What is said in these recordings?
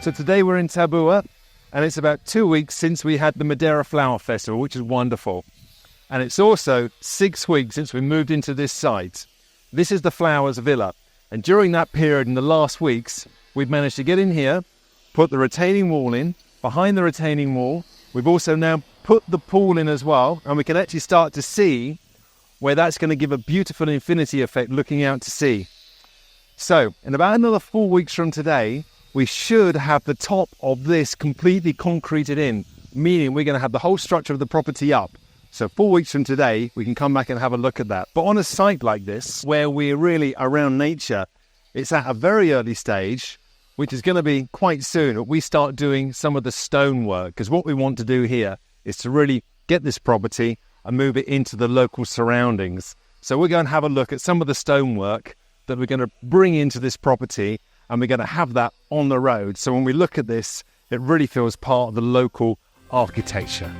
So today we're in Tabua, and it's about 2 weeks since we had the Madeira Flower Festival, which is wonderful. And it's also 6 weeks since we moved into this site. This is the Flowers Villa. And during that period, in the last weeks, we've managed to get in here, put the retaining wall in. Behind the retaining wall, we've also now put the pool in as well, and we can actually start to see where that's going to give a beautiful infinity effect looking out to sea. So, in about another 4 weeks from today, we should have the top of this completely concreted in, meaning we're going to have the whole structure of the property up. So 4 weeks from today, we can come back and have a look at that. But on a site like this, where we're really around nature, it's at a very early stage, which is going to be quite soon, that we start doing some of the stonework. Because what we want to do here is to really get this property and move it into the local surroundings. So we're going to have a look at some of the stonework that we're going to bring into this property, and we're going to have that on the road. So when we look at this, it really feels part of the local architecture.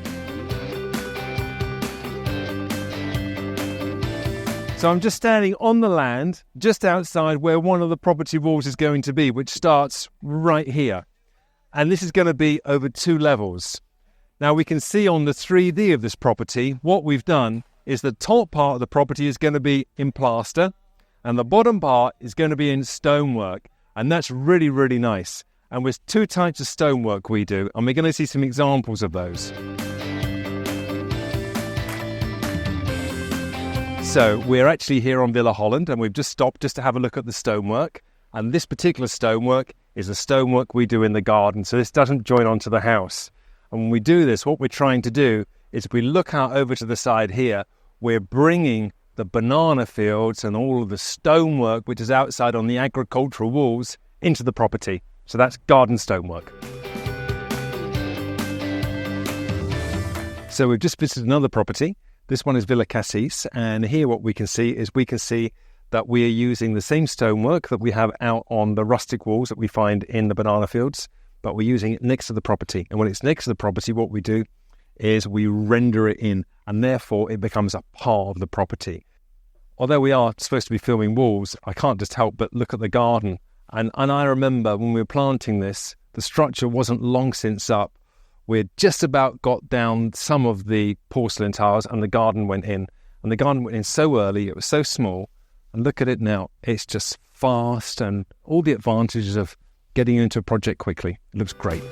So I'm just standing on the land, just outside where one of the property walls is going to be, which starts right here. And this is going to be over 2 levels. Now we can see on the 3D of this property, what we've done is the top part of the property is going to be in plaster, and the bottom part is going to be in stonework. And that's really, really nice. And there's 2 types of stonework we do, and we're going to see some examples of those. So we're actually here on Villa Holland, and we've just stopped just to have a look at the stonework. And this particular stonework is the stonework we do in the garden, so this doesn't join onto the house. And when we do this, what we're trying to do is if we look out over to the side here, we're bringing the banana fields and all of the stonework, which is outside on the agricultural walls, into the property. So that's garden stonework. So we've just visited another property. This one is Villa Cassis, and here what we can see is that we are using the same stonework that we have out on the rustic walls that we find in the banana fields, but we're using it next to the property. And when it's next to the property, what we do is we render it in, and therefore it becomes a part of the property. Although we are supposed to be filming walls, I can't just help but look at the garden. And I remember when we were planting this, the structure wasn't long since up. We'd just about got down some of the porcelain tiles, and the garden went in. And the garden went in so early, it was so small. And look at it now, it's just fast, and all the advantages of getting into a project quickly. It looks great.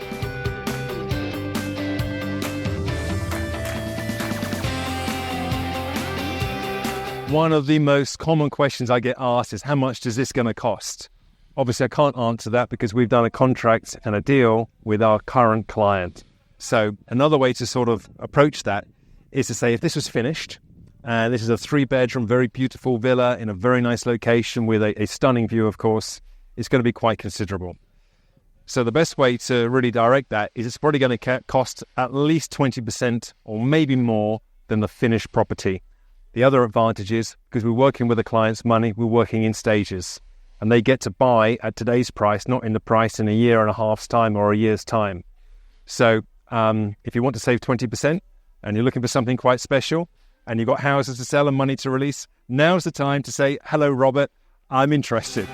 One of the most common questions I get asked is, how much is this going to cost? Obviously, I can't answer that because we've done a contract and a deal with our current client. So another way to sort of approach that is to say, if this was finished, and this is a 3-bedroom, very beautiful villa in a very nice location with a stunning view, of course, it's going to be quite considerable. So the best way to really direct that is it's probably going to cost at least 20% or maybe more than the finished property. The other advantage is, because we're working with the client's money, we're working in stages. And they get to buy at today's price, not in the price in a year and a half's time or a year's time. So if you want to save 20% and you're looking for something quite special and you've got houses to sell and money to release, now's the time to say, hello, Robert, I'm interested.